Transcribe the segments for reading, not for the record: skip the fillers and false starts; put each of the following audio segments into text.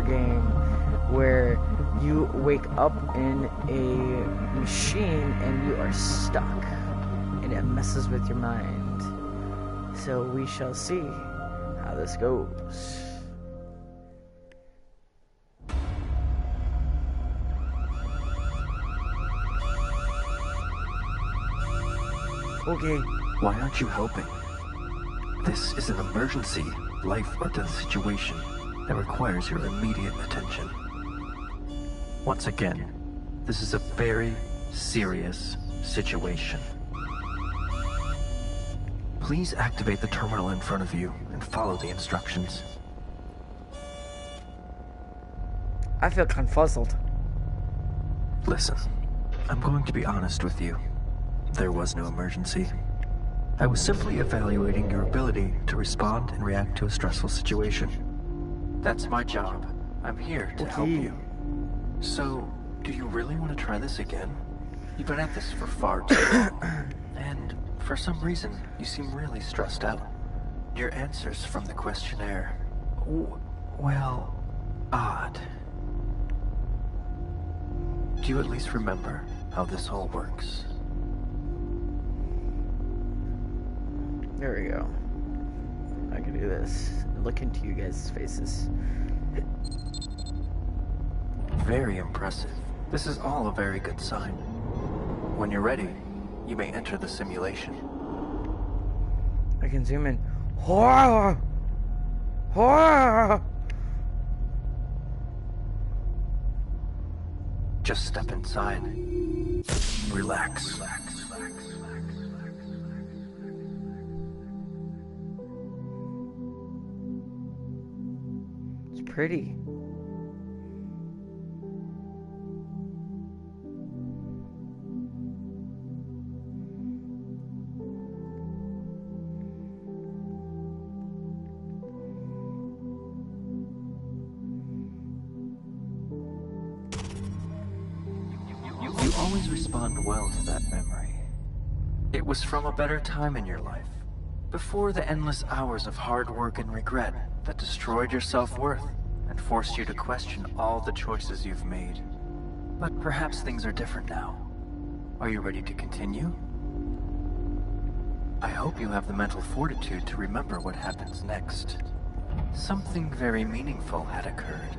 game where you wake up in a machine and you are stuck, and it messes with your mind. So we shall see how this goes. Okay. Why aren't you helping? This is an emergency, life or death situation that requires your immediate attention. Once again, this is a very serious situation. Please activate the terminal in front of you and follow the instructions. I feel confuzzled. Listen, I'm going to be honest with you. There was no emergency. I was simply evaluating your ability to respond and react to a stressful situation. That's my job. I'm here to help you. So, do you really want to try this again? You've been at this for far too long. And for some reason, you seem really stressed out. Your answers from the questionnaire, well, odd. Do you at least remember how this all works? There we go. I can do this. Look into you guys' faces. Very impressive. This is all a very good sign. When you're ready, you may enter the simulation. I can zoom in. Horror! Horror! Just step inside. Relax. It's pretty. You always respond well to that memory. It was from a better time in your life, before the endless hours of hard work and regret that destroyed your self-worth and forced you to question all the choices you've made. But perhaps things are different now. Are you ready to continue? I hope you have the mental fortitude to remember what happens next. Something very meaningful had occurred.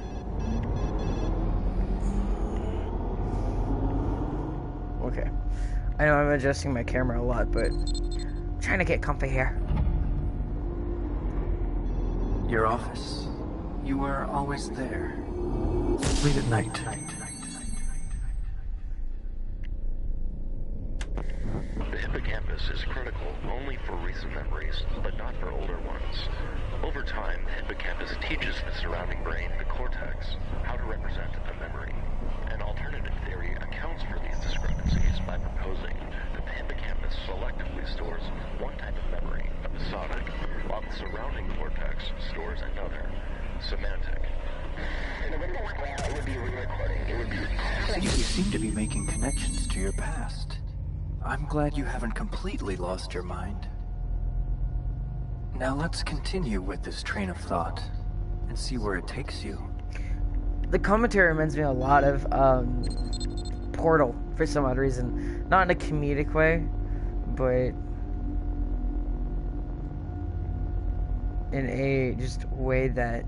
Okay. I know I'm adjusting my camera a lot, but I'm trying to get comfy here. Your office. You were always there. Late at night. The hippocampus is critical only for recent memories, but not for older ones. Over time, the hippocampus teaches the surrounding brain, the cortex, how to represent a memory. An alternative theory accounts for these discrepancies by proposing that the hippocampus selectively stores one type of memory, episodic, while the surrounding cortex stores another, semantic. In the window it would be a re-recording. It would be... You seem to be making connections to your past. I'm glad you haven't completely lost your mind. Now let's continue with this train of thought and see where it takes you. The commentary reminds me a lot of Portal for some odd reason. Not in a comedic way, but in a just way that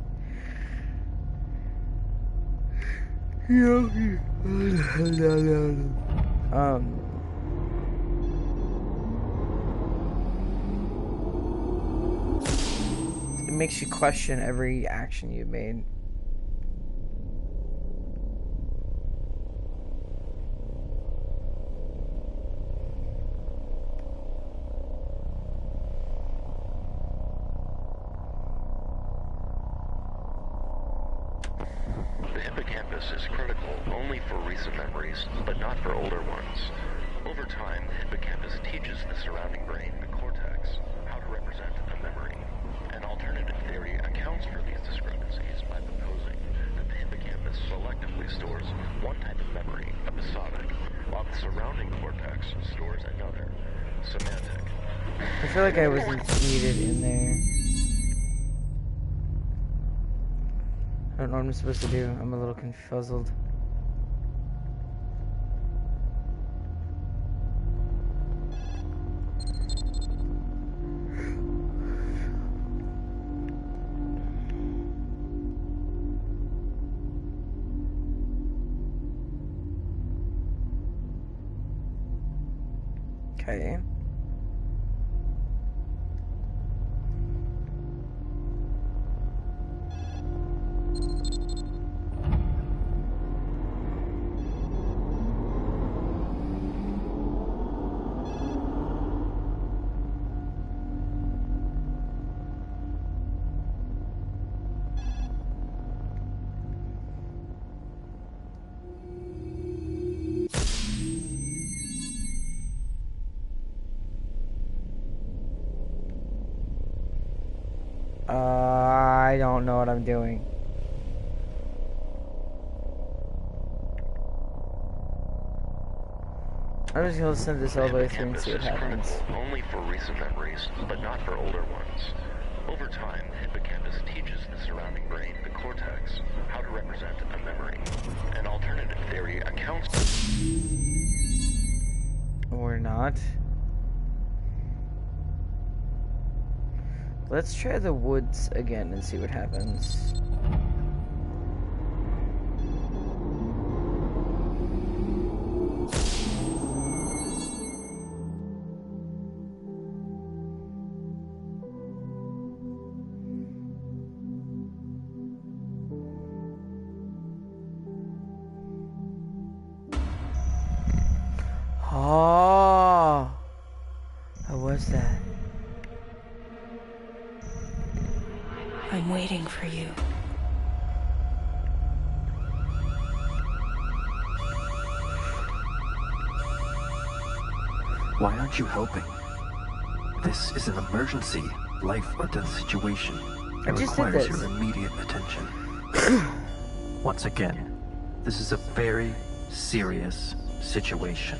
it makes you question every action you've made. The hippocampus is critical only for recent memories, but not for older ones. Over time, the hippocampus teaches the surrounding brain, the cortex, how to represent a memory. An alternative theory accounts for these discrepancies by proposing that the hippocampus selectively stores one type of memory, episodic, while the surrounding cortex stores another, semantic. I feel like I wasn't needed in there. I don't know what I'm supposed to do. I'm a little confuzzled. Okay. I don't know what I'm doing. I'm just gonna send this all the way through and see what happens. Only for recent memories, but not for older ones. Over time, the hippocampus teaches the surrounding brain, the cortex, how to represent a memory. An alternative theory accounts... Or not. Let's try the woods again and see what happens. Oh, how was that? I'm waiting for you. Why aren't you helping? This is an emergency, life or death situation. It just did requires this. your immediate attention. Once again, this is a very serious situation.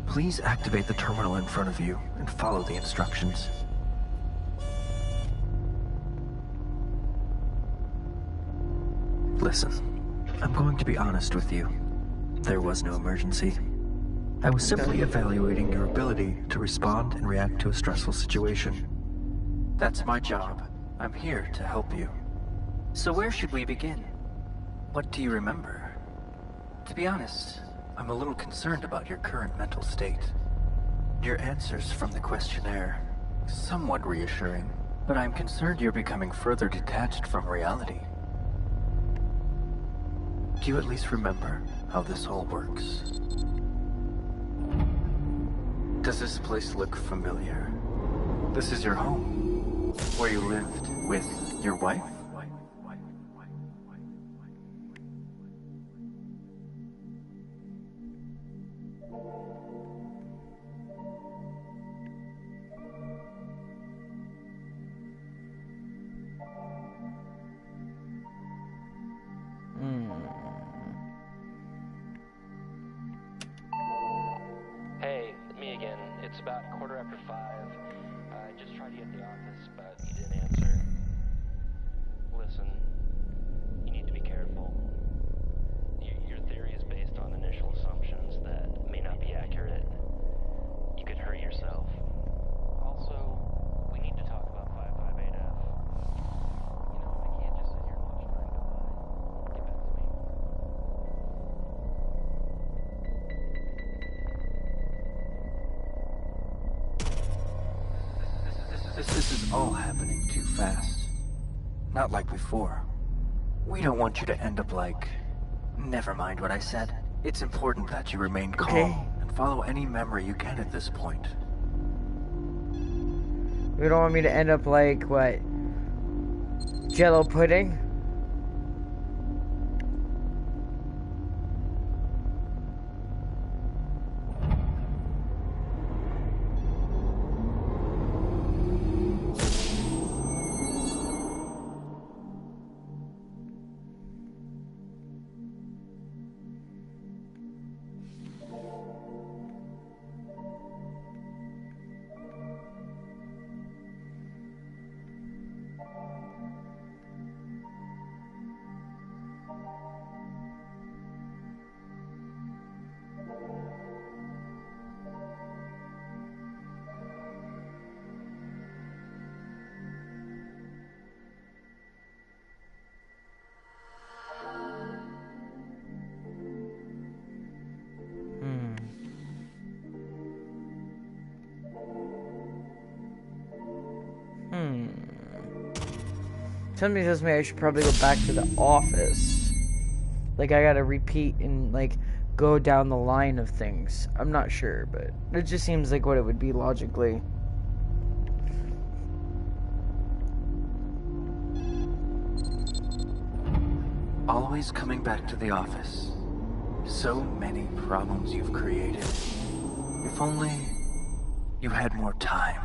Please activate the terminal in front of you and follow the instructions. Listen, I'm going to be honest with you. There was no emergency. I was simply evaluating your ability to respond and react to a stressful situation. That's my job. I'm here to help you. So where should we begin? What do you remember? To be honest, I'm a little concerned about your current mental state. Your answers from the questionnaire, somewhat reassuring, but I'm concerned you're becoming further detached from reality. Do you at least remember how this all works? Does this place look familiar? This is your home, where you lived with your wife? Hey, me again. It's about 5:15. I just tried you at the office, but you didn't answer. Listen, you need to be careful. Your theory is based on initial assumptions that may not be accurate. You could hurt yourself. Also, we need to talk about 558F. You know, I can't just sit here and watch time go by. Get back to me. This is all happening too fast. Not like before. We don't want you to end up like... Never mind what I said. It's important that you remain calm Okay. and follow any memory you can at this point. You don't want me to end up like, what? Jello pudding? Something tells me I should probably go back to the office. Like, I gotta repeat and, like, go down the line of things. I'm not sure, but it just seems like what it would be logically. Always coming back to the office. So many problems you've created. If only you had more time.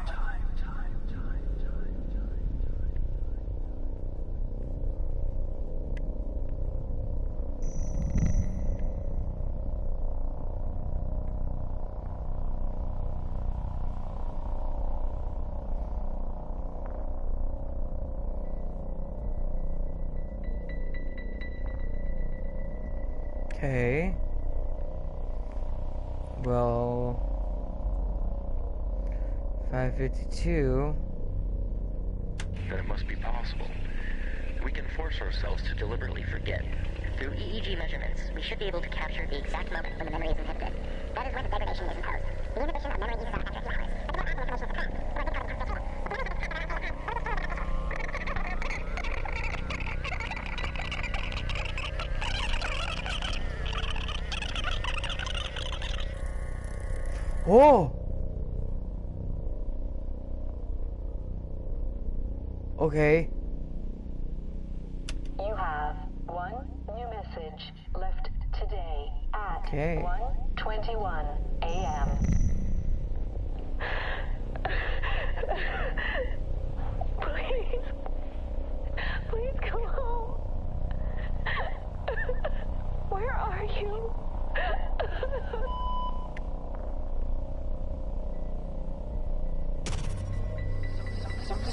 Okay. Well, 5:52. Then it must be possible. We can force ourselves to deliberately forget. Through EEG measurements, we should be able to capture the exact moment when the memory is inhibited. That is when the degradation is imposed. The inhibition of memory uses out after a few hours. Oh! Okay. You have one new message left today at Okay. 1:21 a.m. Please. Please come home. Where are you?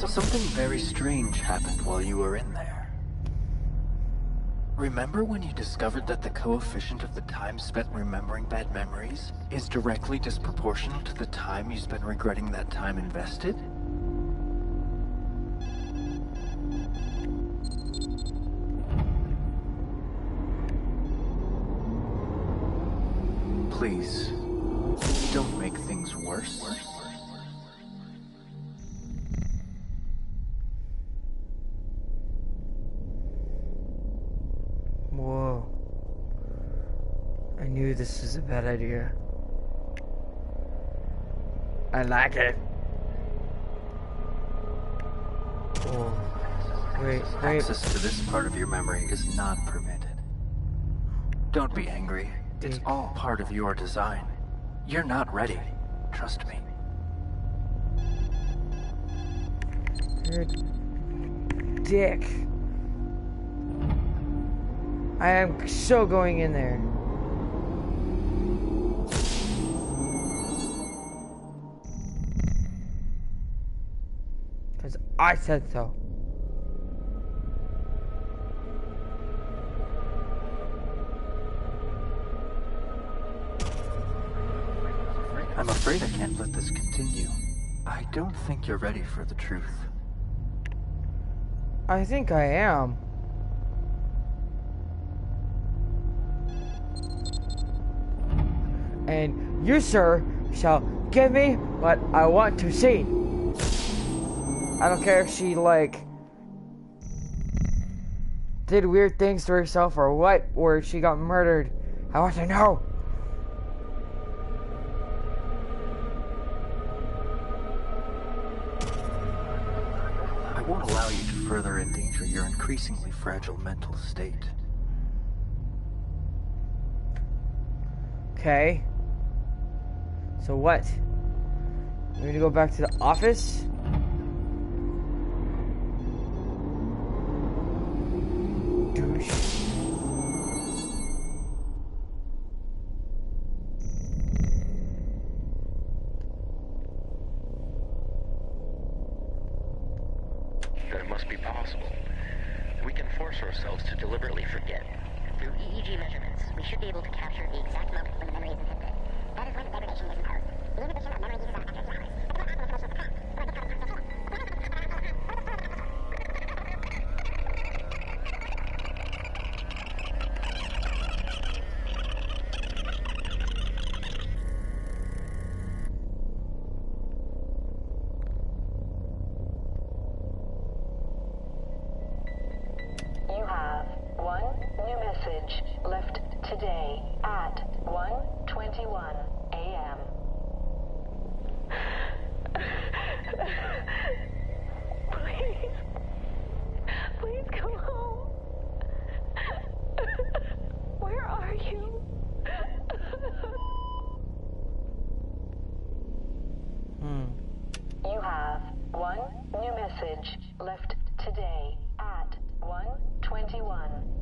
Something very strange happened while you were in there. Remember when you discovered that the coefficient of the time spent remembering bad memories is directly disproportional to the time you spend regretting that time invested? Please, don't make things worse. Whoa. I knew this was a bad idea. I like it. Oh. Wait. Access to this part of your memory is not permitted. Don't be angry. It's all part of your design. You're not ready. Trust me. You're a dick. I am so going in there. Because I said so. I'm afraid I can't let this continue. I don't think you're ready for the truth. I think I am. And you, sir, shall give me what I want to see. I don't care if she, like, did weird things to herself or what, or if she got murdered. I want to know. I won't allow you to further endanger your increasingly fragile mental state. Okay. So what? We're gonna go back to the office? Douche. Then it must be possible. We can force ourselves to deliberately forget. Through EEG measurements, we should be able to capture the exact moment when the memory is inhibited. That is when the degradation is imposed. The inhibition of memory uses out after a few hours.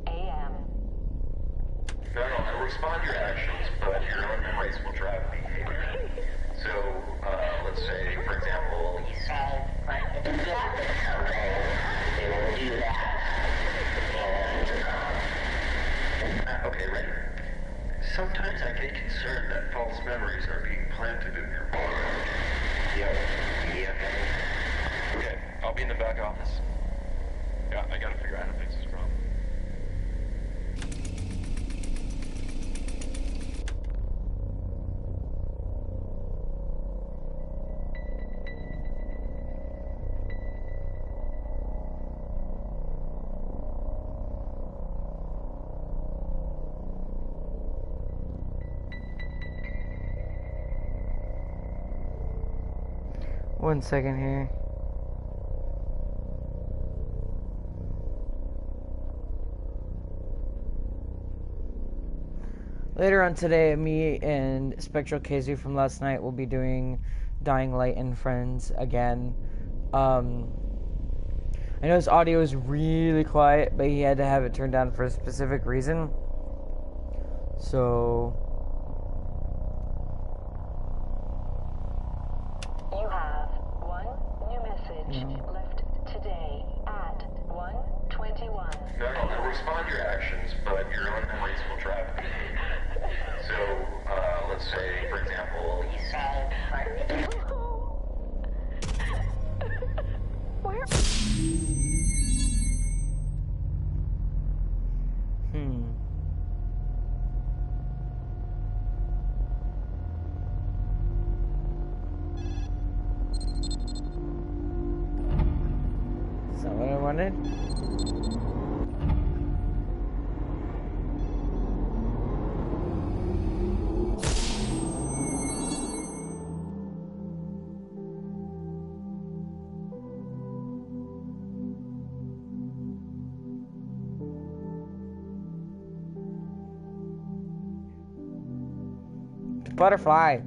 a.m. No, I'll respond to your actions, but your own memories will drive behavior. So, let's say, for example, You say, like, if you get this something, they will do that. okay, ready? Sometimes I get concerned that false memories are being planted in your mind. Yep. Okay, I'll be in the back office. Yeah, I gotta figure out how to fix this problem. One second here. Later on today, me and Spectral KZ from last night will be doing Dying Light and Friends again. I know his audio is really quiet, but he had to have it turned down for a specific reason. So... You have one new message left today at 1:21. No, I'll respond to your actions, but your own memories will drive behavior. So, let's say, for example, You say, like, Where? Is that what I wanted? Butterfly.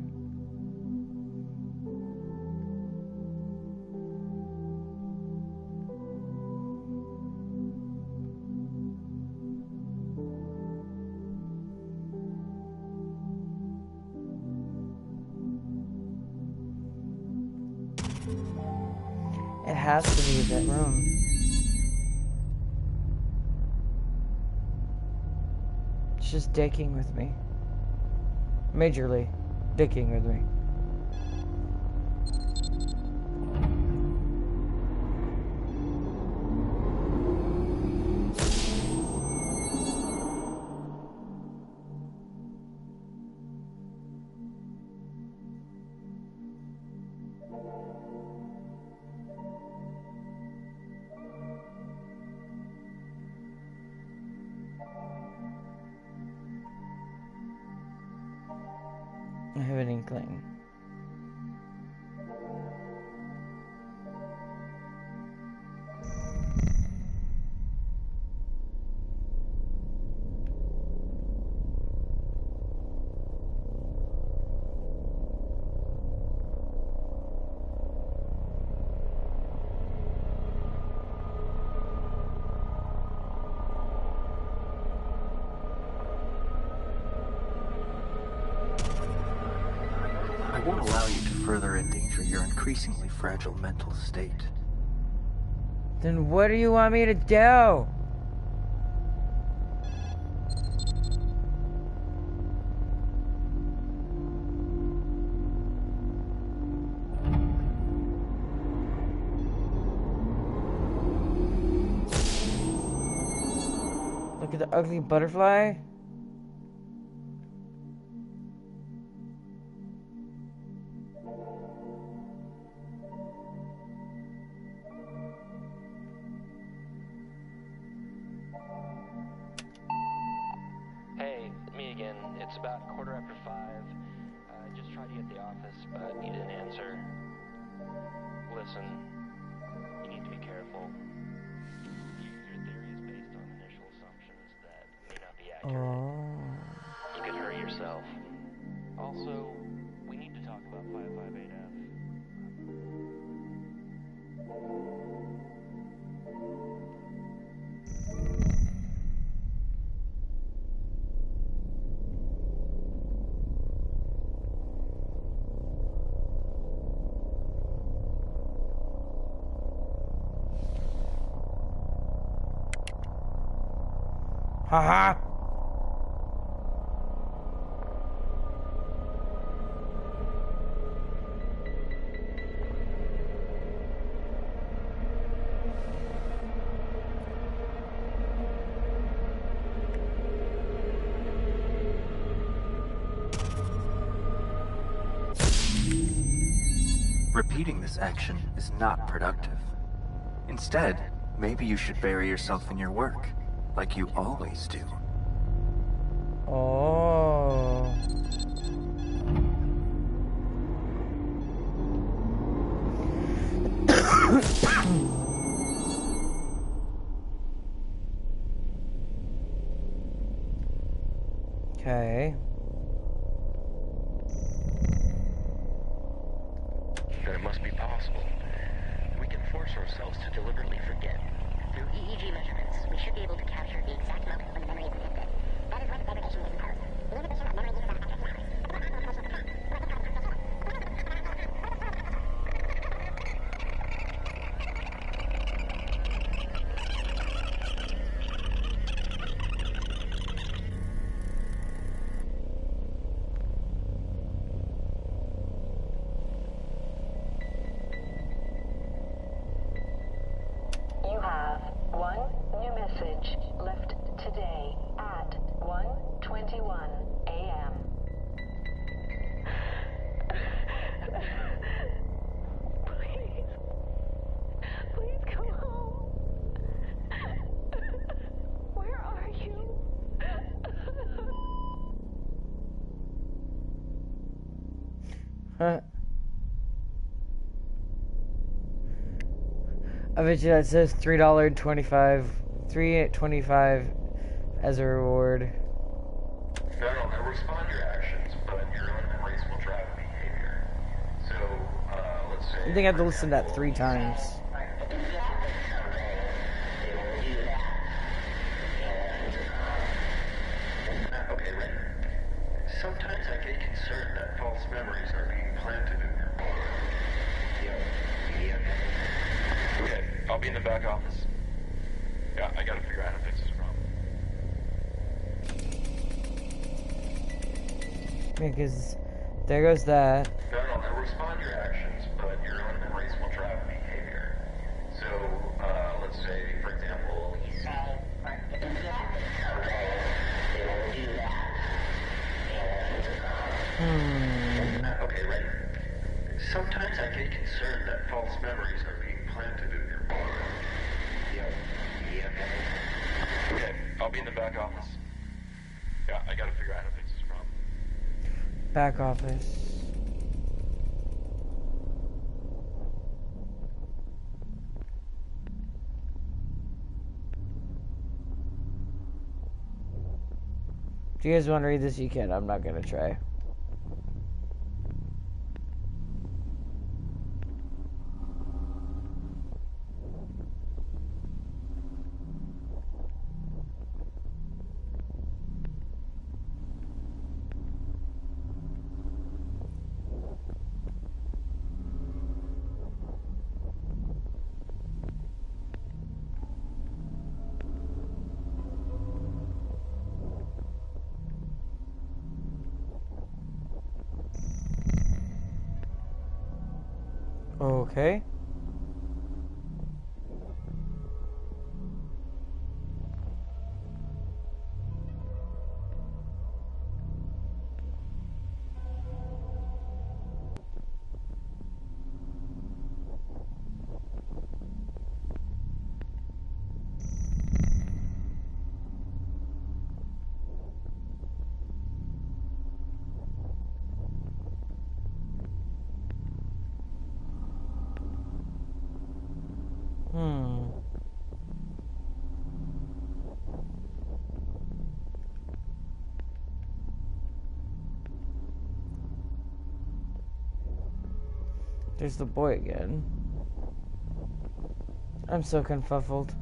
It has to be that room. It's just dicking with me. Majorly dicking with me. I have an inkling. I won't allow you to further endanger your increasingly fragile mental state. Then what do you want me to do? Look at the ugly butterfly. Hey, me again. It's about 5:15. I just tried you at the office, but you didn't answer. Listen, you need to be careful. Your theory is based on initial assumptions that may not be accurate. You could hurt yourself. Also, we need to talk about 558F. Haha! Repeating this action is not productive. Instead, maybe you should bury yourself in your work, like you always do. Oh. Okay. Then it must be possible. We can force ourselves to deliberately forget. Through EEG measurements, we should be able to capture the exact moment when the memory is encrypted. That is why the degradation is imposed. The inhibition of memory uses our access memories. You have one new message left today at 1:21 a.m. Please. Please come home. Where are you? Huh. I bet you that says $3.25, $3.25 as a reward. No, respond to your actions, but your own memories will drive behavior. So, let's say... I think I have to listen to that 3 times. Okay, right. Sometimes I get concerned that false memories are being planted in your brain. Okay, I'll be in the back office. Yeah, I gotta figure out how to fix this problem. Because there goes that. No, respond to your actions, but your own memories will drive behavior. So, let's say, for example... Okay, right. Sometimes I get concerned that false memories are being planted in your brain. Okay, I'll be in the back office. Yeah, I gotta figure out how to fix this problem. Back office. If you guys want to read this, you can. I'm not gonna try. Okay. There's the boy again. I'm so confuffled.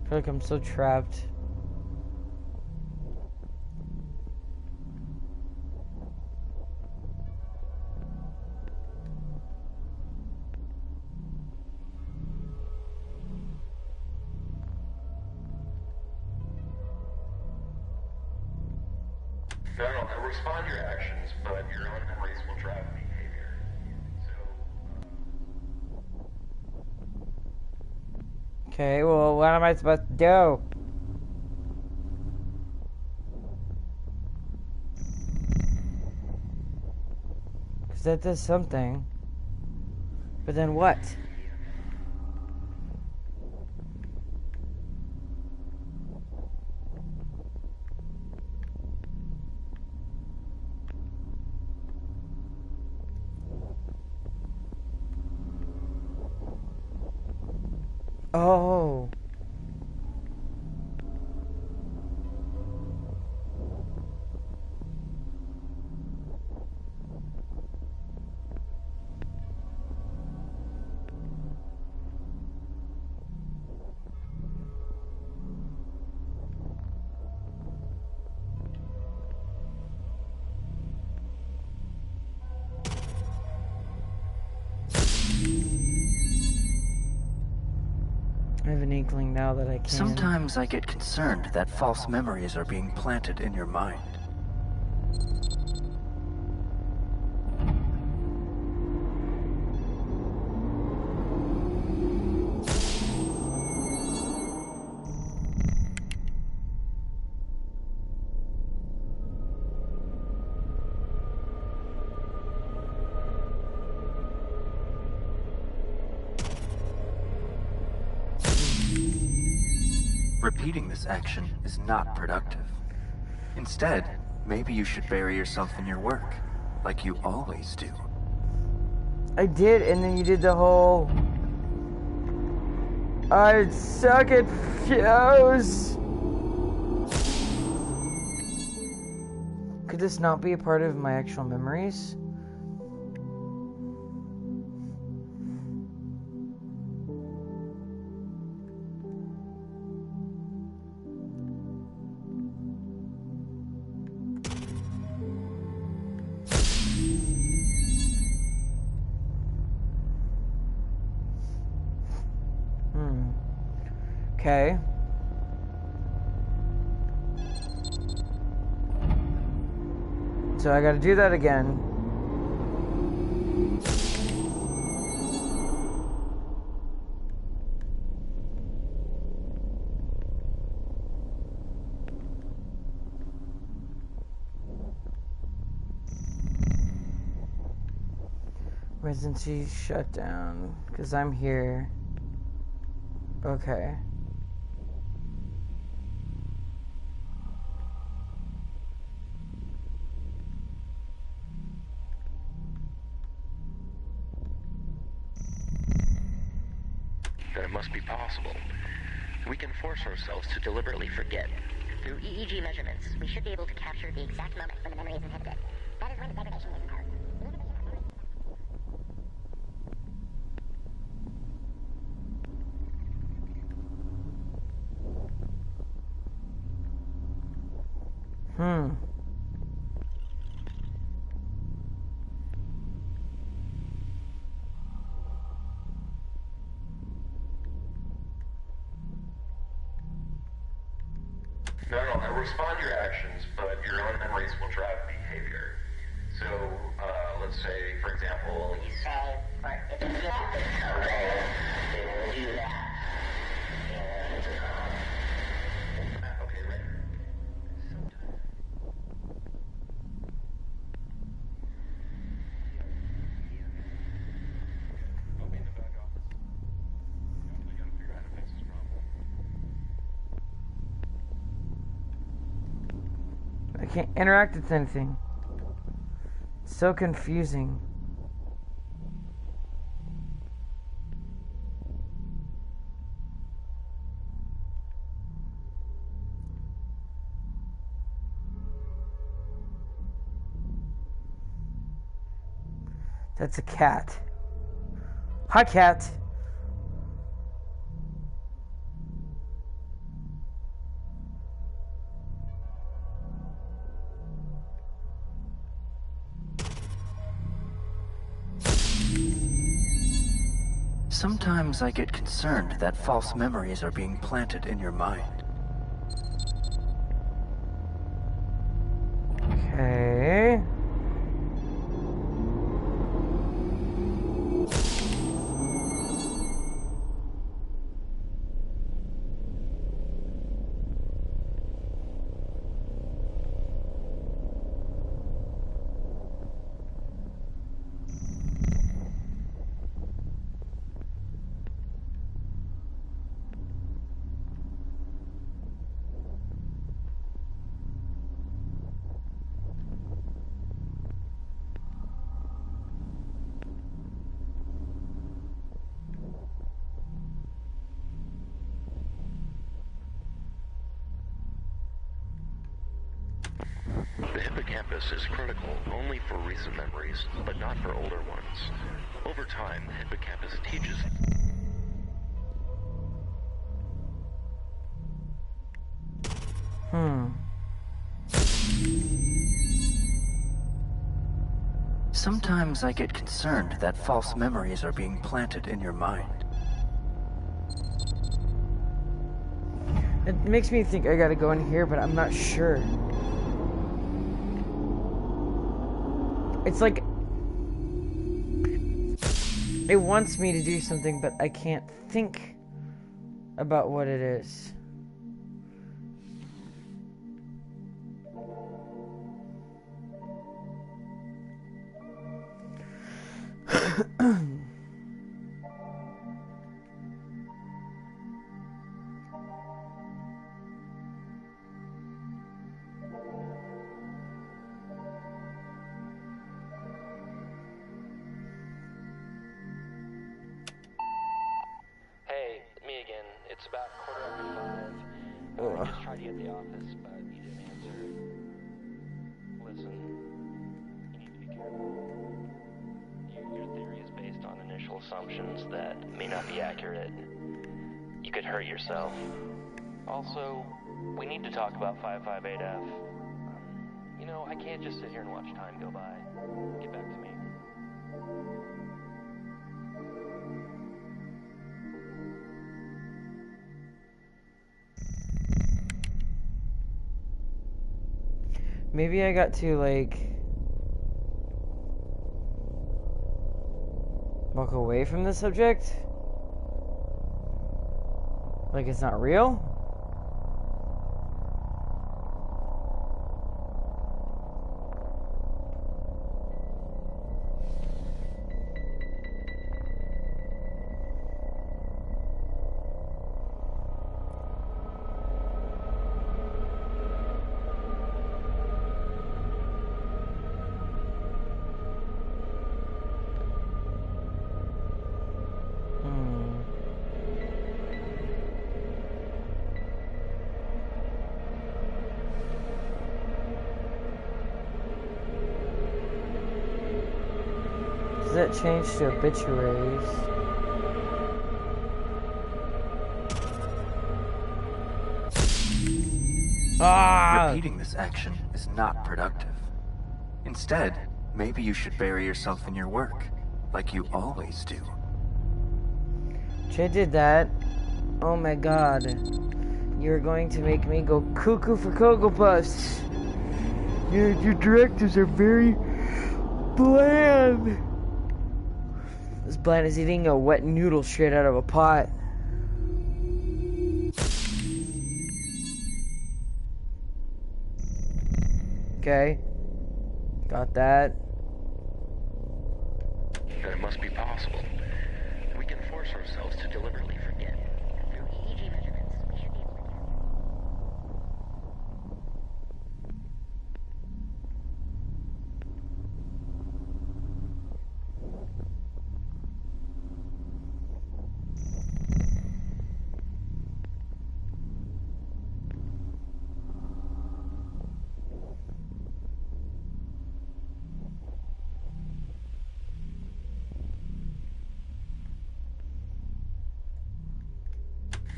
I feel like I'm so trapped. No, no, respond to your actions, but your own memories will drive behavior. Okay, well, what am I supposed to do? Because that does something. But then what? Oh. I have an inkling now that I can. Sometimes I get concerned that false memories are being planted in your mind. Repeating this action is not productive. Instead, maybe you should bury yourself in your work, like you always do. I did, and then you did the whole... I suck at fuse! Could this not be a part of my actual memories? Okay. So I gotta do that again. Residency shut down, because I'm here. Okay. Then it must be possible. We can force ourselves to deliberately forget. Through EEG measurements, we should be able to capture the exact moment when the memory is inhibited. That is when the degradation is occurred. No, no, respond to your actions, but your own memories will drive behavior. So, let's say, for example, You say, but if it's not, it will do that. okay, right. I'll be in the back office. I gotta figure out how to fix this problem. I can't interact with anything. It's so confusing. That's a cat. Hi, cat. Sometimes I get concerned that false memories are being planted in your mind. Okay. Okay. The hippocampus is critical only for recent memories, but not for older ones. Over time, the hippocampus teaches... Sometimes I get concerned that false memories are being planted in your mind. It makes me think I gotta go in here, but I'm not sure. It's like... it wants me to do something, but I can't think about what it is. It's about 5:15. I just tried you at the office, but you didn't answer. Listen, you need to be careful. Your theory is based on initial assumptions that may not be accurate. You could hurt yourself. Also, we need to talk about 558F. You know, I can't just sit here and watch time go by. Get back to me. Maybe I got to, like, walk away from the subject? Like it's not real? That changed to obituaries. Repeating this action is not productive. Instead, maybe you should bury yourself in your work, like you always do. Jay did that. Oh my god. You're going to make me go cuckoo for Cocoa Puffs. Your directives are very bland. As bland as eating a wet noodle straight out of a pot. Okay. Got that. It must be possible. We can force ourselves to deliberately forget. Through EEG measurements, we should be able to...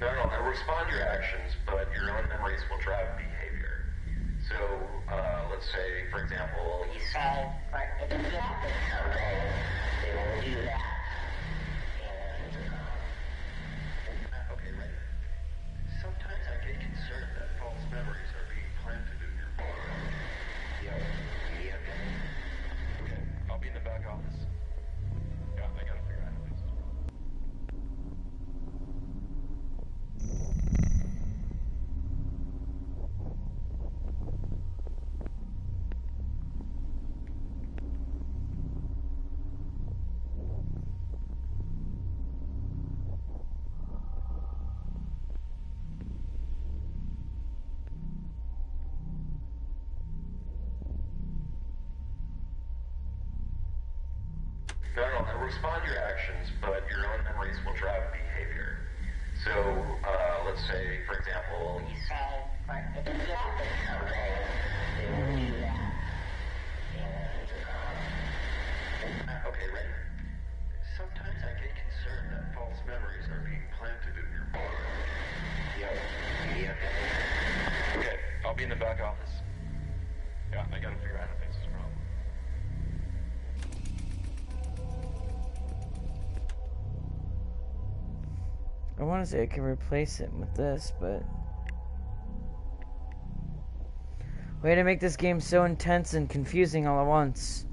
Now, respond to your actions, but your own memories will drive behavior. So, let's say, for example, You say, but if it happens someday, they will do that. Okay, right. Sometimes I get concerned that false memories are being planted in your mind. No, respond to your actions, but your own memories will drive behavior. So, let's say, for example... You say, okay, ready? Sometimes I get concerned that false memories are being planted in your mind. Yep. Okay, I'll be in the back office. Yeah, I gotta figure out how to fix this problem. I want to say I can replace it with this, but... Way to make this game so intense and confusing all at once.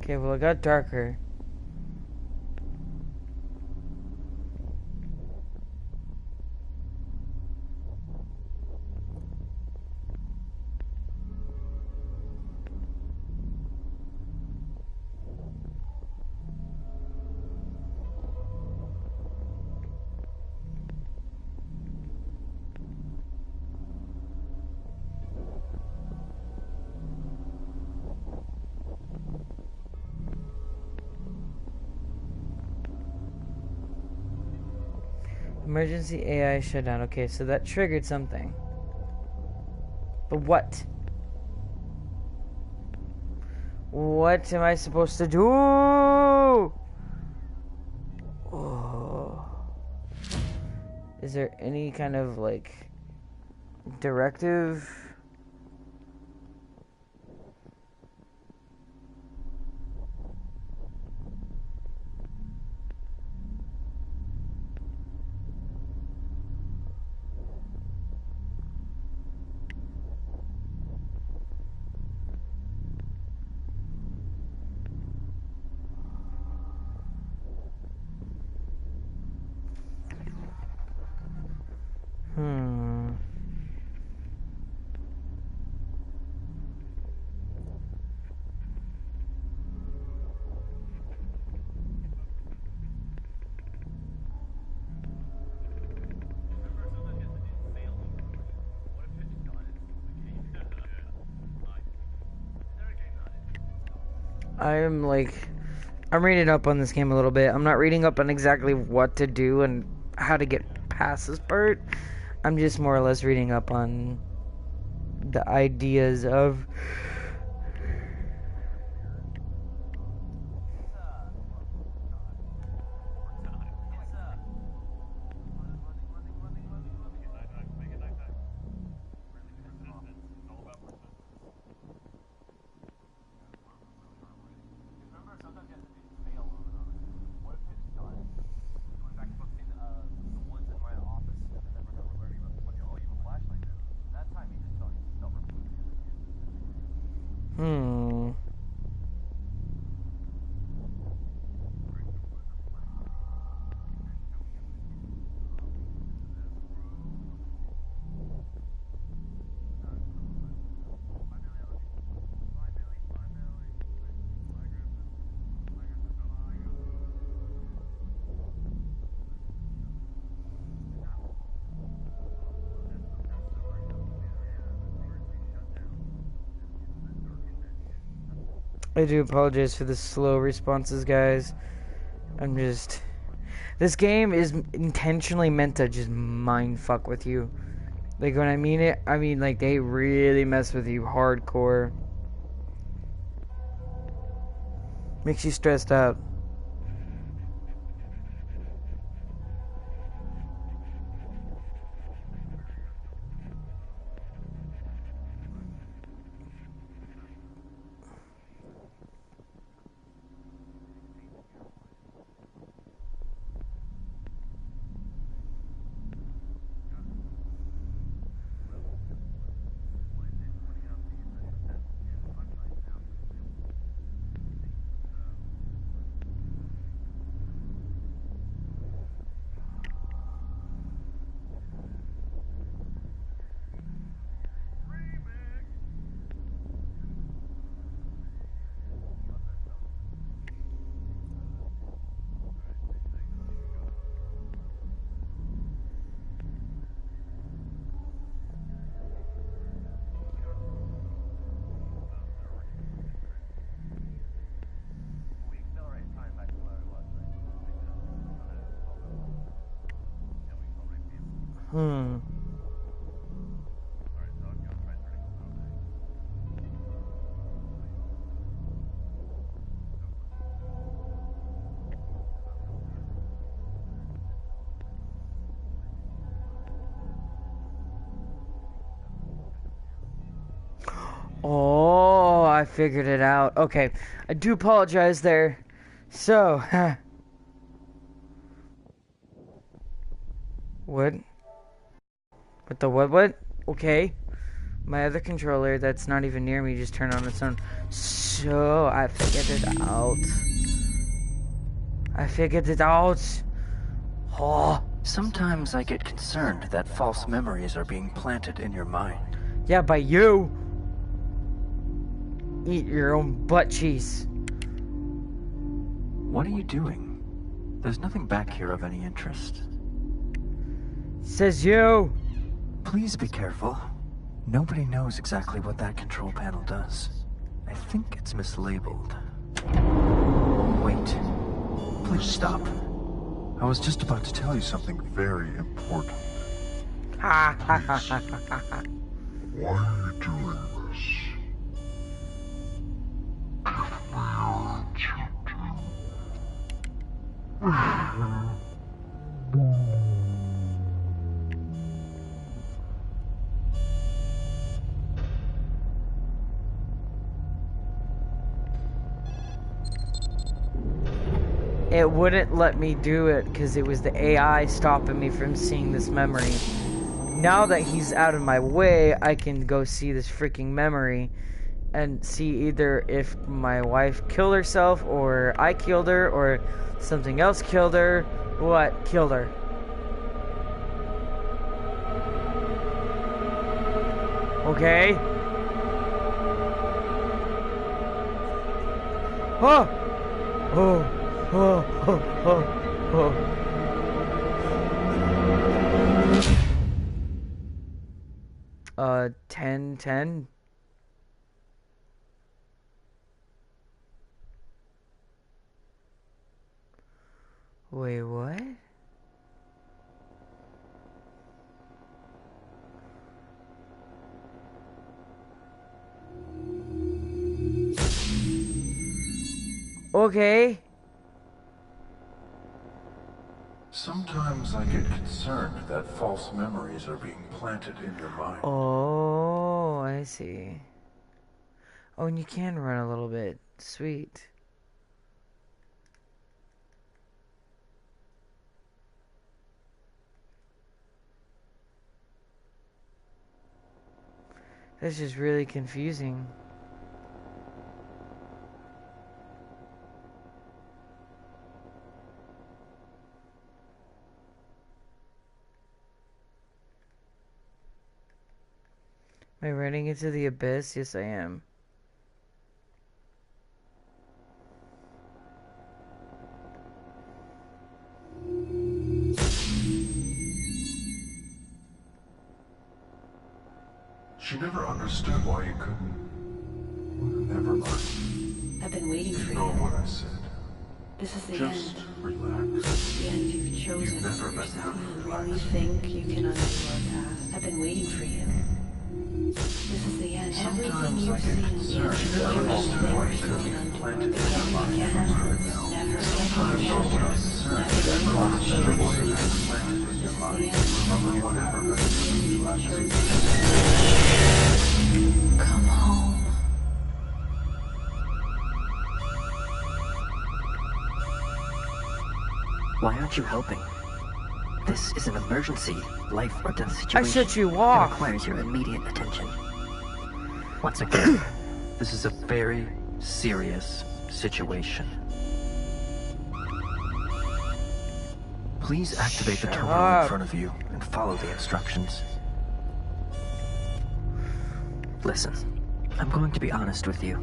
Okay, well, it got darker. Emergency AI shutdown. Okay, so that triggered something. But what? What am I supposed to do? Oh. Is there any kind of, like, directive? I'm reading up on this game a little bit. I'm not reading up on exactly what to do and how to get past this part. I'm just more or less reading up on the ideas of... I do apologize for the slow responses, guys. This game is intentionally meant to just mind fuck with you. Like, when I mean it, I mean, like, they really mess with you hardcore. Makes you stressed out. Oh, I figured it out. Okay, I do apologize there. So, what? What the what? Okay. My other controller that's not even near me just turned on its own. So, I figured it out. I figured it out. Oh. Sometimes I get concerned that false memories are being planted in your mind. Yeah, by you. Eat your own butt cheese. What are you doing? There's nothing back here of any interest. Says you. Please be careful. Nobody knows exactly what that control panel does. I think it's mislabeled. Wait. Please stop. I was just about to tell you something very important. Ha ha ha ha ha ha. Why are you doing this? It wouldn't let me do it because it was the AI stopping me from seeing this memory. Now that he's out of my way, I can go see this freaking memory and see either if my wife killed herself or I killed her or something else killed her. What killed her? Okay. Oh! Oh! Oh, oh, oh, oh. 10. Wait, what? Okay. Sometimes I get concerned that false memories are being planted in your mind. Oh, I see. Oh, and you can run a little bit. Sweet. That's just really confusing. Am I running into the abyss? Yes, I am. She never understood why you couldn't. Never mind. I've been waiting for You know you. what I said. This is the Just end. relax. The end you've chosen You've never for been yourself. more You really relaxed. think you can undo our past? I've been waiting for you. This is the end. Everything Sometimes I you've get seen, concerned that false memories are being planted in your mind. never Sometimes I get concerned that false memories are being planted in your mind. Remember what happened to you last week? come home. Why aren't you helping? This is an emergency, life or death I situation. shut you It off. requires your immediate attention. Once again, this is a very serious situation. Please activate the terminal up. in front of you and follow the instructions. Listen, I'm going to be honest with you.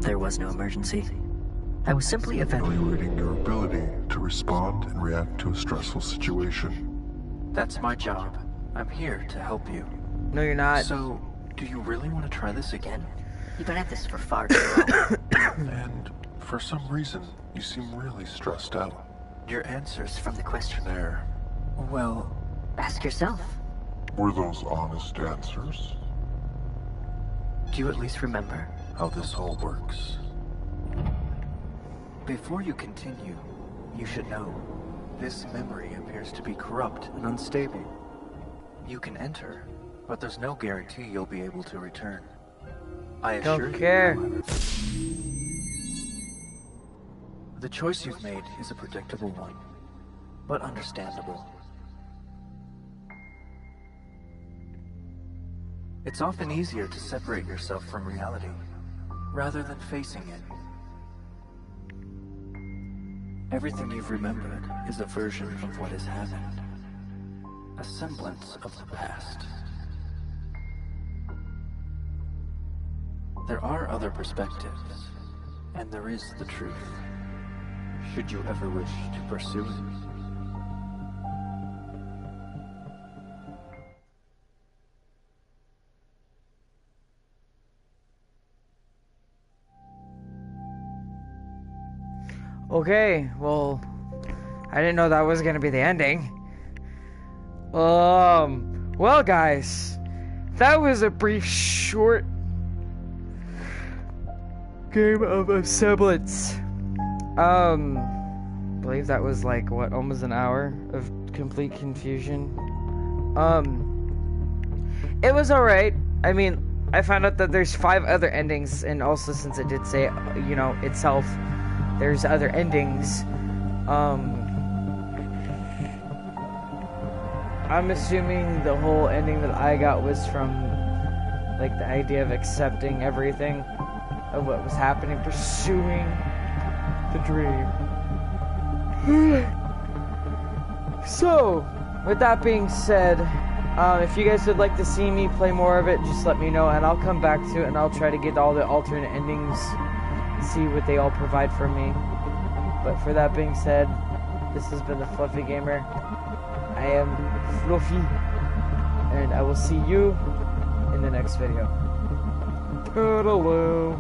There was no emergency. I was simply Evaluating your ability to respond and react to a stressful situation. That's my job. I'm here to help you. No, you're not. So, do you really want to try this again? You've been at this for far too long. And for some reason, you seem really stressed out. Your answers From the questionnaire. Well, Ask yourself. Were those honest answers? Do you at least remember how this all works? Before you continue, you should know, this memory appears to be corrupt and unstable. You can enter, but there's no guarantee you'll be able to return. I assure Don't care. you, however, the choice you've made is a predictable one, but understandable. It's often easier to separate yourself from reality, rather than facing it. Everything you've remembered is a version of what has happened, a semblance of the past. There are other perspectives, and there is the truth, should you ever wish to pursue it. Okay, well, I didn't know that was gonna be the ending. Well, guys, that was a brief, short game of Asemblance. I believe that was like, what, almost an hour of complete confusion. It was alright. I mean, I found out that there's 5 other endings, and also since it did say, you know, itself, there's other endings. I'm assuming the whole ending that I got was from, like, the idea of accepting everything of what was happening, pursuing the dream. So, with that being said, if you guys would like to see me play more of it, just let me know, and I'll come back to it, and I'll try to get all the alternate endings, see what they all provide for me. But for that being said, this has been the Fluffy Gamer. I am Fluffy, and I will see you in the next video. Toodaloo.